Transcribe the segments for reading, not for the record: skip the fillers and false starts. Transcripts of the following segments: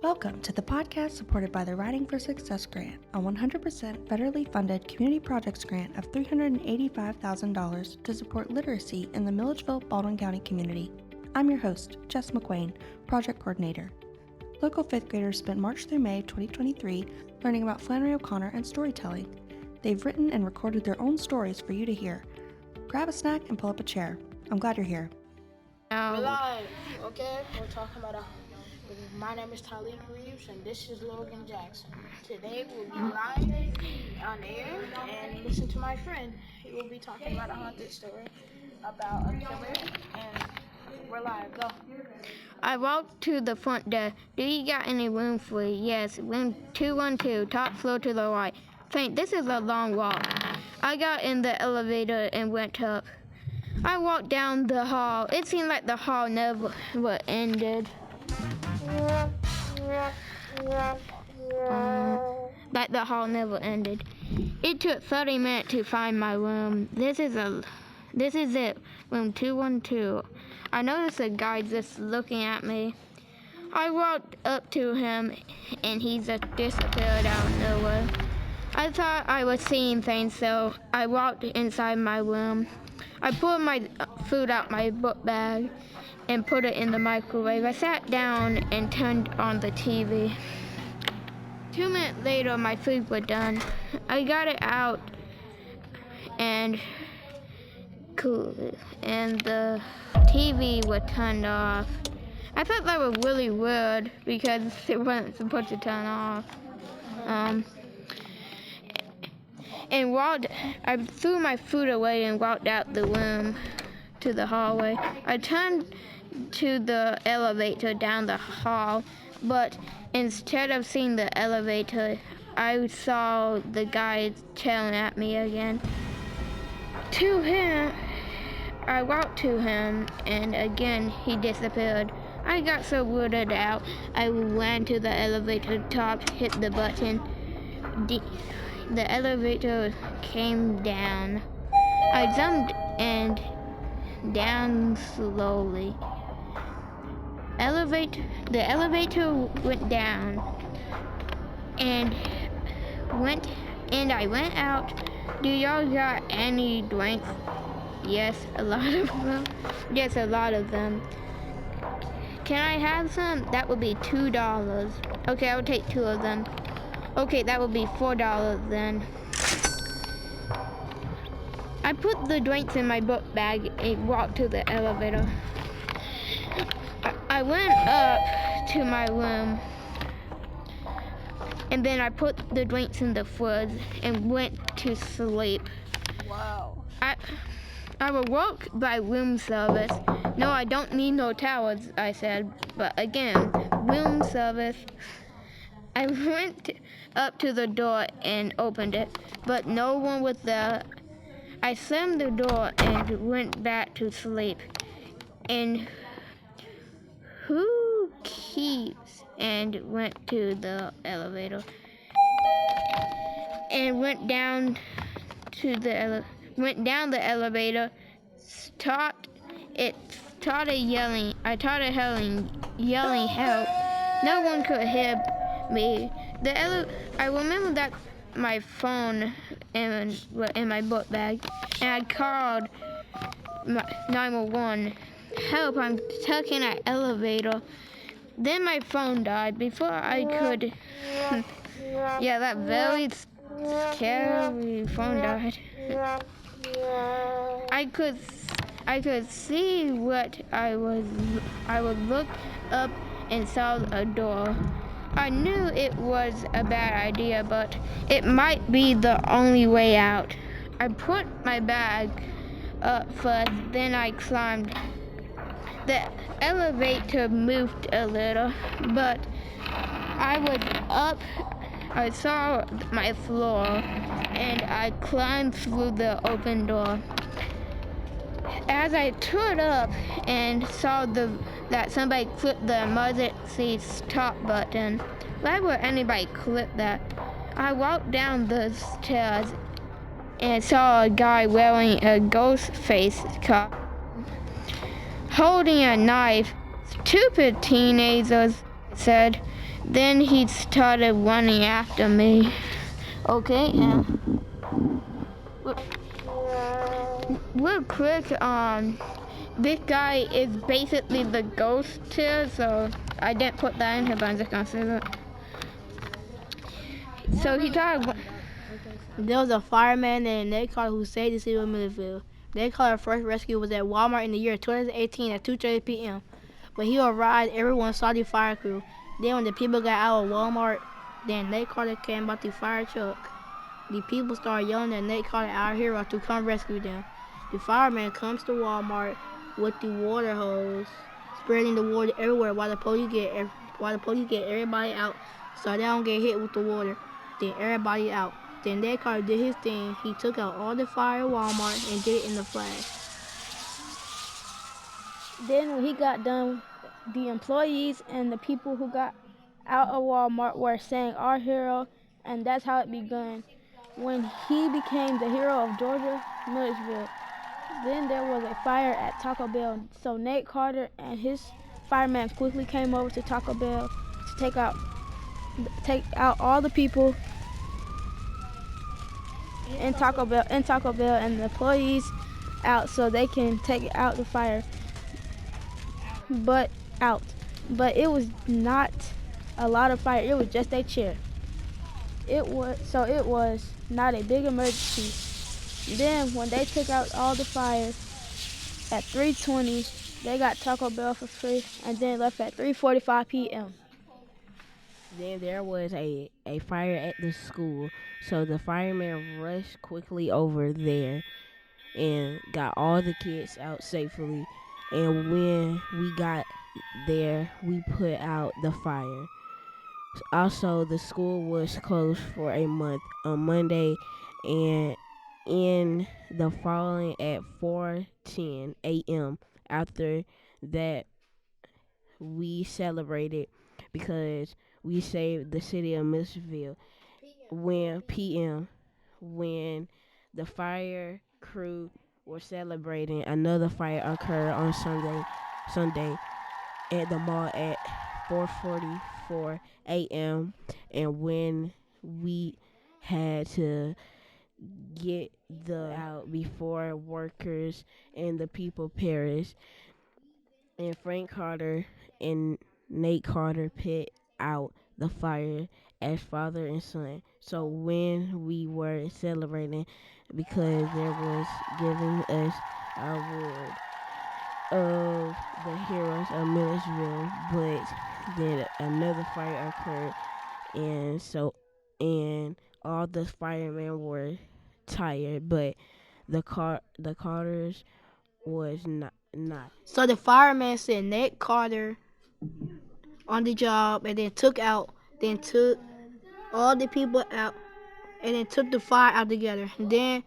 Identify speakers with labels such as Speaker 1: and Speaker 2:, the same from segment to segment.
Speaker 1: Welcome to the podcast supported by the Writing for Success Grant, a 100% federally funded community projects grant of $385,000 to support literacy in the Milledgeville, Baldwin County community. I'm your host, Jess McQuain, project coordinator. Local 5th graders spent March through May 2023 learning about Flannery O'Connor and storytelling. They've written and recorded their own stories for you to hear. Grab a snack and pull up a chair. I'm glad you're here.
Speaker 2: We're live, okay? We're talking about my name is Tyler Reeves and this is Logan Jackson. Today we'll be live on air and listen to my friend. He will be talking about a haunted story about a killer, and we're live. Go.
Speaker 3: I walked to the front desk. Do you got any room for it? Yes, room 212, top floor to the right. Frank, this is a long walk. I got in the elevator and went up. I walked down the hall. It seemed like the hall never ended. Like the hall never ended. It took 30 minutes to find my room. This is it, room 212. I noticed a guy just looking at me. I walked up to him and he just disappeared out of nowhere. I thought I was seeing things, so I walked inside my room. I pulled my food out my book bag and put it in the microwave. I sat down and turned on the TV. 2 minutes later, my food was done. I got it out and the TV was turned off. I thought that was really weird because it wasn't supposed to turn off. I threw my food away and walked out the room to the hallway. I turned to the elevator down the hall, but instead of seeing the elevator, I saw the guy staring at me again. I walked to him, and again he disappeared. I got so weirded out, I ran to the elevator top, hit the button. The elevator came down. I jumped and down slowly. The elevator went down and I went out. Do y'all got any drinks? Yes, a lot of them. Yes, a lot of them. Can I have some? That would be $2. Okay, I will take 2 of them. Okay, that would be $4 then. I put the drinks in my book bag and walked to the elevator. I went up to my room and then I put the drinks in the fridge and went to sleep.
Speaker 2: Wow.
Speaker 3: I was woke by room service. No, I don't need no towels, I said. But again, room service. I went up to the door and opened it, but no one was there. I slammed the door and went back to sleep. And who keeps and went to the elevator and went down the elevator. Started yelling. I started yelling help. No one could hear me. I remember that my phone in my book bag, and I called 911. Help! I'm stuck in an elevator. Then my phone died before I could. Yeah, that very scary phone died. I could see what I would look up and saw a door. I knew it was a bad idea, but it might be the only way out. I put my bag up first, then I climbed. The elevator moved a little, but I was up. I saw my floor, and I climbed through the open door. As I stood up and saw that somebody clipped the emergency stop button, why would anybody clip that? I walked down the stairs and saw a guy wearing a ghost face costume, holding a knife. Stupid teenagers, said. Then he started running after me.
Speaker 2: Okay, and
Speaker 3: Real quick, this guy is basically the ghost here, so I didn't put that in here, but I'm just gonna say that. So he started.
Speaker 2: there was a fireman named Nate Carter who saved the city of Milledgeville. Nate Carter's first rescue was at Walmart in the year 2018 at 2:30 p.m. When he arrived, everyone saw the fire crew. Then when the people got out of Walmart, then Nate Carter came out the fire truck. The people started yelling at Nate Carter, our hero, to come rescue them. The fireman comes to Walmart with the water hose, spreading the water everywhere while the police get everybody out so they don't get hit with the water. Then everybody out. Then Nate Carter did his thing. He took out all the fire at Walmart and did it in the flash.
Speaker 4: Then when he got done, the employees and the people who got out of Walmart were saying our hero, and that's how it began. When he became the hero of Georgia, Milledgeville, then there was a fire at Taco Bell. So Nate Carter and his firemen quickly came over to Taco Bell to take out all the people in Taco Bell and the employees out so they can take out the fire. But it was not a lot of fire. It was just a chair. It was not a big emergency. Then when they took out all the fire at 3:20, they got Taco Bell for free and then left at 3:45 p.m.
Speaker 5: Then there was a fire at the school, so the firemen rushed quickly over there and got all the kids out safely. And when we got there, we put out the fire. Also, the school was closed for a month on Monday and in the following at 4:10 a.m. After that, we celebrated because we saved the city of Missville. When the fire crew were celebrating, another fire occurred on Sunday at the mall at 4:44 a.m. and when we had to get the out before workers and the people perished, and Frank Carter and Nate Carter put out the fire as father and son. So when we were celebrating, because there was giving us our award of the heroes of Milledgeville, but then another fire occurred, and all the firemen were tired, but the Carters was not.
Speaker 2: So the fireman sent Nate Carter on the job and then took all the people out and then took the fire out together. And then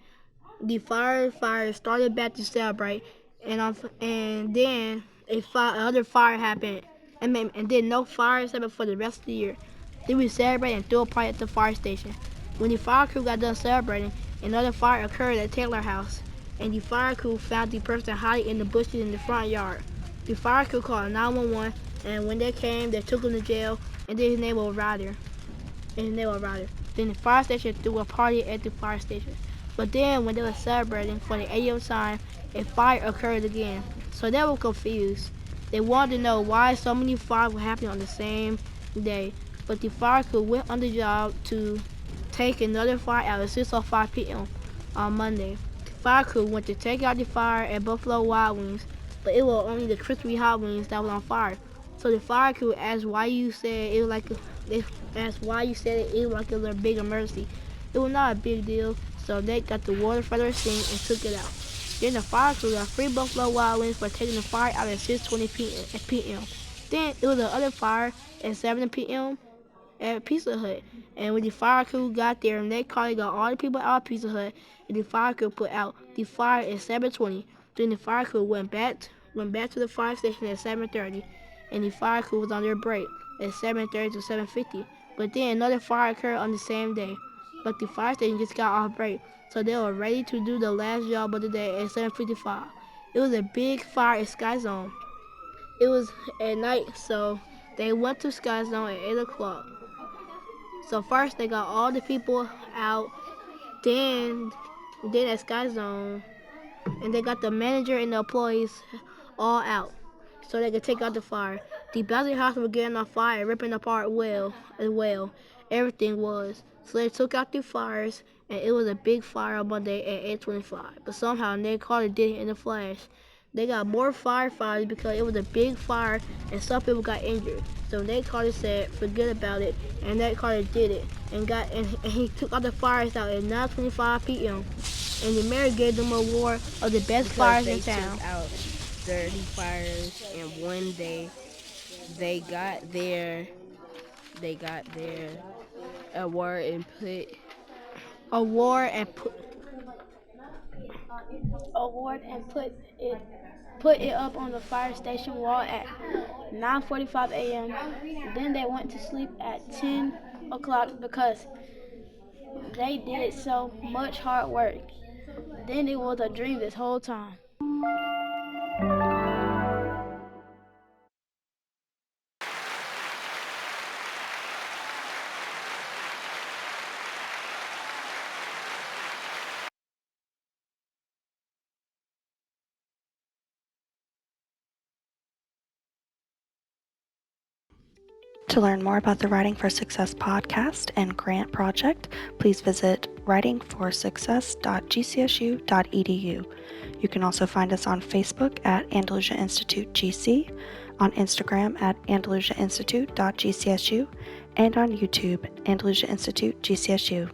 Speaker 2: the fire started back to celebrate, and then another fire happened, and then no fires happened for the rest of the year. Then we celebrated and threw a party at the fire station. When the fire crew got done celebrating, another fire occurred at Taylor House, and the fire crew found the person hiding in the bushes in the front yard. The fire crew called 911, and when they came, they took him to jail, and then his name was Ryder. Then the fire station threw a party at the fire station. But then when they were celebrating for the 80th time, a fire occurred again. So they were confused. They wanted to know why so many fires were happening on the same day. But the fire crew went on the job to take another fire out at 6:05 p.m. on Monday. The fire crew went to take out the fire at Buffalo Wild Wings, but it was only the crispy hot wings that was on fire. So the fire crew asked why you said it was like a big emergency. It was not a big deal, so they got the water from their sink and took it out. Then the fire crew got free Buffalo Wild Wings for taking the fire out at 6:20 p.m. Then it was another fire at 7 p.m. at Pizza Hut. And when the fire crew got there, Nate Carter got all the people out of Pizza Hut, and the fire crew put out the fire at 7:20. Then the fire crew went back to the fire station at 7:30, and the fire crew was on their break at 7:30 to 7:50. But then another fire occurred on the same day. But the fire station just got off break, so they were ready to do the last job of the day at 7:55. It was a big fire at Sky Zone. It was at night, so They went to Sky Zone at 8 o'clock. So first they got all the people out, then at Sky Zone, and they got the manager and the employees all out so they could take out the fire. The bouncy house was getting on fire, ripping apart as well. Everything was. So they took out the fires, and it was a big fire on Monday at 8:25. But somehow Ned Carter did it in a flash. They got more firefighters because it was a big fire and some people got injured. So Ned Carter said, forget about it, and Ned Carter did it and he took all the fires out at 9:25 p.m. And the mayor gave them an award of the best fires in town.
Speaker 5: They took out 30 fires in one day. They got their award and
Speaker 4: put it up on the fire station wall at 9:45 a.m. Then they went to sleep at 10 o'clock because they did so much hard work. Then it was a dream this whole time.
Speaker 1: To learn more about the Writing for Success podcast and grant project, please visit writingforsuccess.gcsu.edu. You can also find us on Facebook at Andalusia Institute GC, on Instagram at andalusiainstitute.gcsu, and on YouTube, Andalusia Institute GCSU.